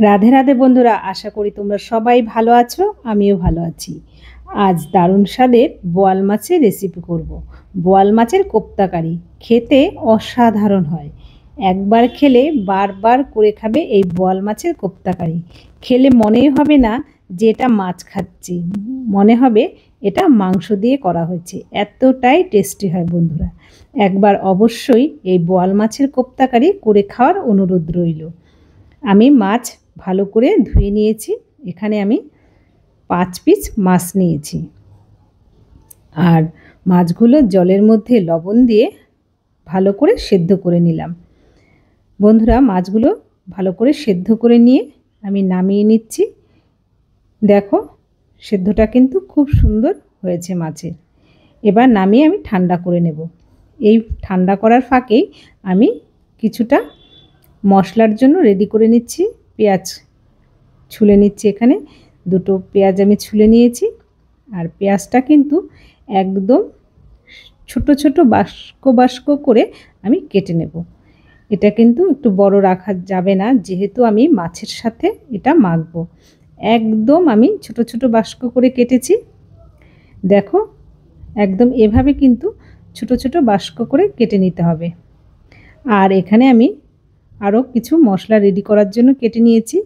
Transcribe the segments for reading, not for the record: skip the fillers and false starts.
রাধে রাধে বন্ধুরা, আশা করি তোমরা সবাই ভালো আছো। আমিও ভালো আছি। আজ দারুণ স্বাদের বোয়াল মাছের রেসিপি করব। বোয়াল মাছের কোপ্তাকারি খেতে অসাধারণ হয়। একবার খেলে বারবার করে খাবে এই বোয়াল মাছের কোপ্তাকারি। খেলে মনেই হবে না যে এটা মাছ খাচ্ছি, মনে হবে এটা মাংস দিয়ে করা হয়েছে। এতটাই টেস্টি হয় বন্ধুরা। একবার অবশ্যই এই বোয়াল মাছের কোপ্তাকারি করে খাওয়ার অনুরোধ রইল। আমি মাছ ভালো করে ধুয়ে নিয়েছি। এখানে আমি 5 পিস মাছ নিয়েছি আর মাছগুলো জলের মধ্যে লবণ দিয়ে ভালো করে সেদ্ধ করে নিলাম। বন্ধুরা, মাছগুলো ভালো করে সেদ্ধ করে নিয়ে আমি নামিয়ে নিচ্ছি। দেখো, সেদ্ধটা কিন্তু খুব সুন্দর হয়েছে মাছের। এবার নামিয়ে আমি ঠান্ডা করে নেব। এই ঠান্ডা করার ফাঁকেই আমি কিছুটা মশলার জন্য রেডি করে নিচ্ছি। পেঁয়াজ ছুলে নিচ্ছি। এখানে 2টো পেঁয়াজ আমি ছুলে নিয়েছি। আর পেঁয়াজটা কিন্তু একদম ছোট ছোট বাস্ক বাস্ক করে আমি কেটে নেব। এটা কিন্তু একটু বড় রাখা যাবে না, যেহেতু আমি মাছের সাথে এটা মাখবো। একদম আমি ছোট ছোট বাস্ক করে কেটেছি। দেখো, একদম এভাবে কিন্তু ছোট ছোট বাস্ক করে কেটে নিতে হবে। আর এখানে আমি আরও কিছু মশলা রেডি করার জন্য কেটে নিয়েছি।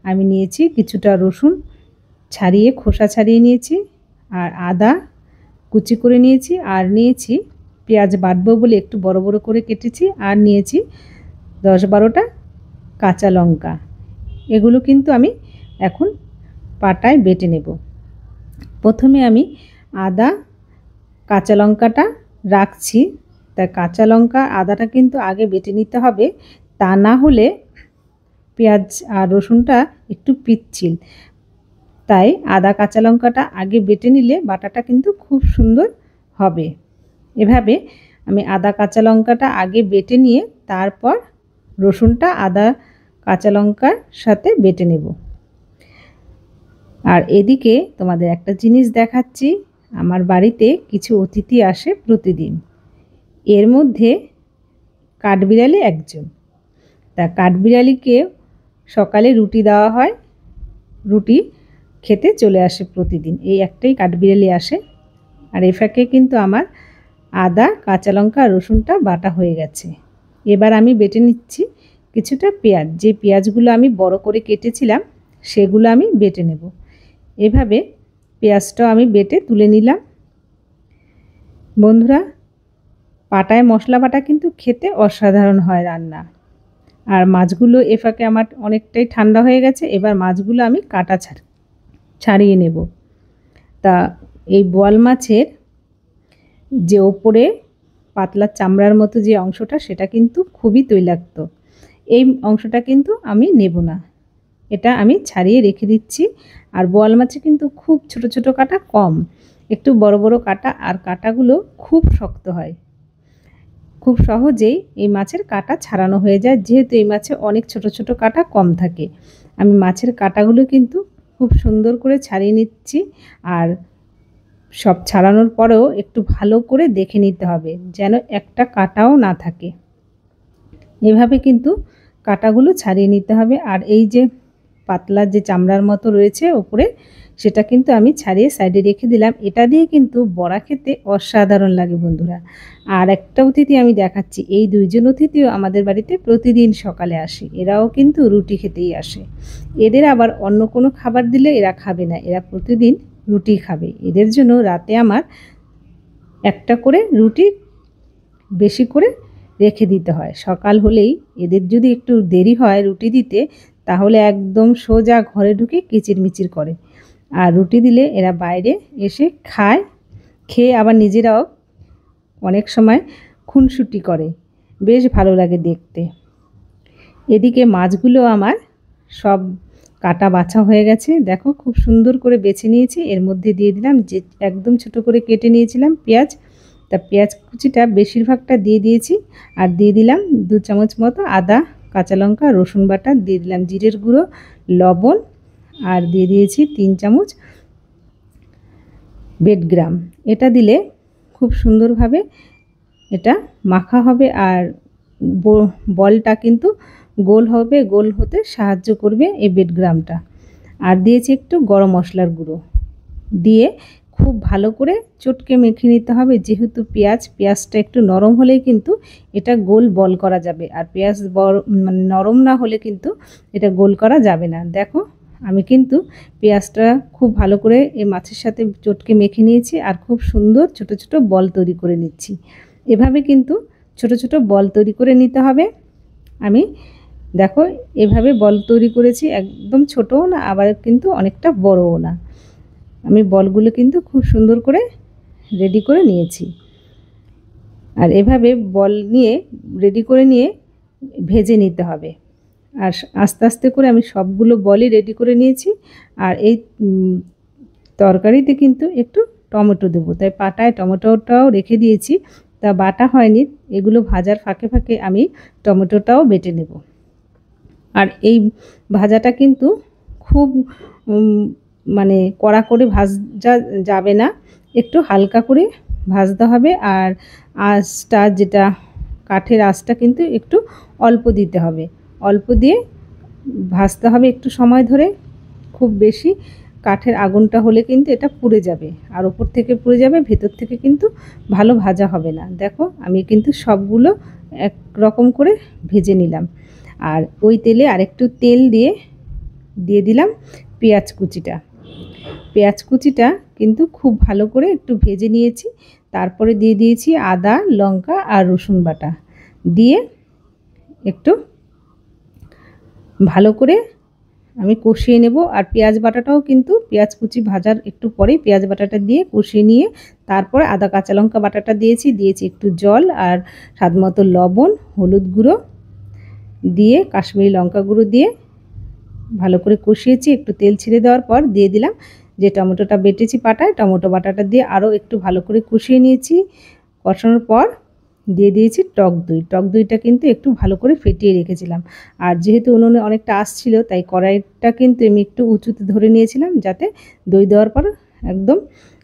আমি নিয়েছি কিছুটা রসুন ছাড়িয়ে, খোসা ছাড়িয়ে নিয়েছি, আর আদা কুচি করে নিয়েছি, আর নিয়েছি পেঁয়াজ বাটবো বলে একটু বড় বড় করে কেটেছি, আর নিয়েছি 10-12টা কাঁচা লঙ্কা। এগুলো কিন্তু আমি এখন পাটায় বেটে নেব। প্রথমে আমি আদা কাঁচা লঙ্কাটা রাখছি। তা কাঁচা লঙ্কা আদাটা কিন্তু আগে বেটে নিতে হবে, তা না হলে পেঁয়াজ আর রসুনটা একটু পিচ্ছিল। তাই আদা কাঁচা লঙ্কাটা আগে বেটে নিলে বাটাটা কিন্তু খুব সুন্দর হবে। এভাবে আমি আদা কাঁচা লঙ্কাটা আগে বেটে নিয়ে তারপর রসুনটা আদা কাঁচা লঙ্কার সাথে বেটে নেব। আর এদিকে তোমাদের একটা জিনিস দেখাচ্ছি। আমার বাড়িতে কিছু অতিথি আসে প্রতিদিন। এর মধ্যে কাঠবিড়ালি একজন। তা কাঠবিড়ালিকে সকালে রুটি দেওয়া হয়, রুটি খেতে চলে আসে প্রতিদিন। এই একটাই কাঠবিড়ালি আসে। আর এ ফাঁকে কিন্তু আমার আদা কাঁচা লঙ্কা রসুনটা বাটা হয়ে গেছে। এবার আমি বেটে নিচ্ছি কিছুটা পেঁয়াজ। যে পেঁয়াজগুলো আমি বড় করে কেটেছিলাম সেগুলো আমি বেটে নেব। এভাবে পেঁয়াজটাও আমি বেটে তুলে নিলাম। বন্ধুরা, পাটায় মশলা বাটা কিন্তু খেতে অসাধারণ হয় রান্না। আর মাছগুলো এ ফাঁকে আমার অনেকটাই ঠান্ডা হয়ে গেছে। এবার মাছগুলো আমি কাটা ছাড়িয়ে নেব। তা এই বোয়াল মাছের যে ওপরে পাতলা চামড়ার মতো যে অংশটা, সেটা কিন্তু খুবই তৈলাক্ত। এই অংশটা কিন্তু আমি নেব না, এটা আমি ছাড়িয়ে রেখে দিচ্ছি। আর বোয়াল মাছে কিন্তু খুব ছোট ছোট কাটা কম, একটু বড় বড় কাটা, আর কাটাগুলো খুব শক্ত হয়। খুব সহজেই এই মাছের কাটা ছাড়ানো হয়ে যায়, যেহেতু এই মাছে অনেক ছোট ছোট কাটা কম থাকে। আমি মাছের কাটাগুলো কিন্তু খুব সুন্দর করে ছাড়িয়ে নিচ্ছি। আর সব ছাড়ানোর পরেও একটু ভালো করে দেখে নিতে হবে যেন একটা কাটাও না থাকে। এভাবে কিন্তু কাটাগুলো ছাড়িয়ে নিতে হবে। আর এই যে পাতলা যে চামড়ার মতো রয়েছে ওপরে, সেটা কিন্তু আমি ছাড়িয়ে সাইডে রেখে দিলাম। এটা দিয়ে কিন্তু বড়া খেতে অসাধারণ লাগে বন্ধুরা। আর একটা অতিথি আমি দেখাচ্ছি। এই 2জন অতিথিও আমাদের বাড়িতে প্রতিদিন সকালে আসে। এরাও কিন্তু রুটি খেতেই আসে। এদের আবার অন্য কোনো খাবার দিলে এরা খাবে না, এরা প্রতিদিন রুটি খাবে। এদের জন্য রাতে আমার একটা করে রুটি বেশি করে রেখে দিতে হয়। সকাল হলেই এদের যদি একটু দেরি হয় রুটি দিতে, তাহলে একদম সোজা ঘরে ঢুকে কিচিরমিচির করে। আর রুটি দিলে এরা বাইরে এসে খায়, খেয়ে আবার নিজেরাও অনেক সময় খুনসুটি করে। বেশ ভালো লাগে দেখতে। এদিকে মাছগুলো আমার সব কাটা বাছা হয়ে গেছে। দেখো, খুব সুন্দর করে বেছে নিয়েছি। এর মধ্যে দিয়ে দিলাম যে একদম ছোট করে কেটে নিয়েছিলাম পেঁয়াজ। তা পেঁয়াজ কুচিটা বেশিরভাগটা দিয়ে দিয়েছি। আর দিয়ে দিলাম 2 চামচ মতো আদা কাঁচা লঙ্কা রসুন বাটা, দিয়ে দিলাম জিরের গুঁড়ো, লবণ, আর দিয়ে দিয়েছি 3 চামচ বেডগ্রাম। এটা দিলে খুব সুন্দরভাবে এটা মাখা হবে। আর বলটা কিন্তু গোল হবে, গোল হতে সাহায্য করবে এই বেডগ্রামটা। আর দিয়েছি একটু গরম মশলার গুঁড়ো দিয়ে খুব ভালো করে চটকে মেখে নিতে হবে। যেহেতু পেঁয়াজটা একটু নরম হলেই কিন্তু এটা গোল বল করা যাবে, আর পেঁয়াজ মানে নরম না হলে কিন্তু এটা গোল করা যাবে না। দেখো আমি কিন্তু পেঁয়াজটা খুব ভালো করে এই মাছের সাথে চটকে মেখে নিয়েছি আর খুব সুন্দর ছোট ছোট বল তৈরি করে নিচ্ছি। এভাবে কিন্তু ছোট ছোট বল তৈরি করে নিতে হবে। আমি দেখো এভাবে বল তৈরি করেছি, একদম ছোটও না আবার কিন্তু অনেকটা বড়ও না। আমি বলগুলো কিন্তু খুব সুন্দর করে রেডি করে নিয়েছি। আর এভাবে বল নিয়ে রেডি করে নিয়ে ভেজে নিতে হবে। আর আস্তে আস্তে করে আমি সবগুলো বলই রেডি করে নিয়েছি। আর এই তরকারিতে কিন্তু একটু টমেটো দেবো, তাই পাটায় টমেটোটাও রেখে দিয়েছি, তা বাটা হয়নি। এগুলো ভাজার ফাঁকে ফাঁকে আমি টমেটোটাও বেটে নেব। আর এই ভাজাটা কিন্তু খুব মানে কড়া করে ভাজা যাবে না, একটু হালকা করে ভাজতে হবে। আর আঁচটা যেটা কাঠের আঁচটা কিন্তু একটু অল্প দিতে হবে, অল্প দিয়ে ভাজতে হবে একটু সময় ধরে। খুব বেশি কাঠের আগুনটা হলে কিন্তু এটা পুড়ে যাবে, আর ওপর থেকে পুড়ে যাবে, ভেতর থেকে কিন্তু ভালো ভাজা হবে না। দেখো আমি কিন্তু সবগুলো এক রকম করে ভেজে নিলাম। আর ওই তেলে আরেকটু তেল দিয়ে দিলাম পেঁয়াজ কুচিটা কিন্তু খুব ভালো করে একটু ভেজে নিয়েছি। তারপরে দিয়ে দিয়েছি আদা, লঙ্কা আর রসুন বাটা দিয়ে একটু ভালো করে আমি কষিয়ে নেব। আর পেঁয়াজ বাটাটাও কিন্তু পেঁয়াজ কুচি ভাজার একটু পরেই পেঁয়াজ বাটাটা দিয়ে কষিয়ে নিয়ে তারপরে আদা কাঁচা লঙ্কা বাটাটা দিয়েছি একটু জল আর স্বাদমতো লবণ, হলুদ গুঁড়ো দিয়ে কাশ্মীরি লঙ্কা গুঁড়ো দিয়ে ভালো করে কষিয়েছি। একটু তেল ছেড়ে দেওয়ার পর দিয়ে দিলাম যে টমেটোটা বেটেছি পাটায়, টমেটো বাটাটা দিয়ে আরও একটু ভালো করে কষিয়ে নিয়েছি। কষানোর পর দিয়ে দিয়েছি টক দইটা কিন্তু একটু ভালো করে ফেটিয়ে রেখেছিলাম। আর যেহেতু উনুনে অনেকটা আঁচ ছিল, তাই কড়াইটা কিন্তু আমি একটু উঁচুতে ধরে নিয়েছিলাম, যাতে দই দেওয়ার পর একদম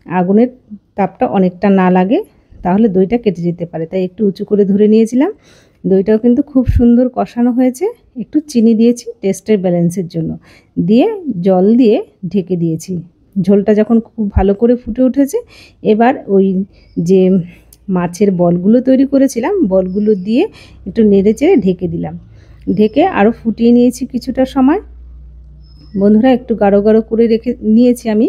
আগুনের তাপটা অনেকটা না লাগে, তাহলে দইটা কেটে যেতে পারে, তাই একটু উঁচু করে ধরে নিয়েছিলাম। দইটাও কিন্তু খুব সুন্দর কষানো হয়েছে। একটু চিনি দিয়েছি টেস্টের ব্যালেন্সের জন্য, দিয়ে জল দিয়ে ঢেকে দিয়েছি। ঝোলটা যখন খুব ভালো করে ফুটে উঠেছে, এবার ওই যে মাছের বলগুলো তৈরি করেছিলাম, বলগুলো দিয়ে একটু নেড়েচেড়ে ঢেকে দিলাম। ঢেকে আরও ফুটিয়ে নিয়েছি কিছুটা সময়। বন্ধুরা একটু গাঢ় গাঢ় করে রেখে নিয়েছি আমি।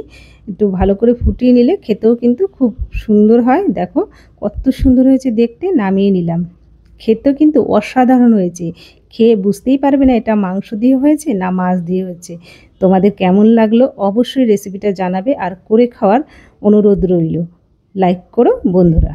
একটু ভালো করে ফুটিয়ে নিলে খেতেও কিন্তু খুব সুন্দর হয়। দেখো কত সুন্দর হয়েছে দেখতে। নামিয়ে নিলাম। খেতেও কিন্তু অসাধারণ হয়েছে। খেয়ে বুঝতেই পারবে না এটা মাংস দিয়ে হয়েছে না মাছ দিয়ে হয়েছে। তোমাদের কেমন লাগলো অবশ্যই রেসিপিটা জানাবে, আর করে খাওয়ার অনুরোধ রইল। লাইক করো বন্ধুরা।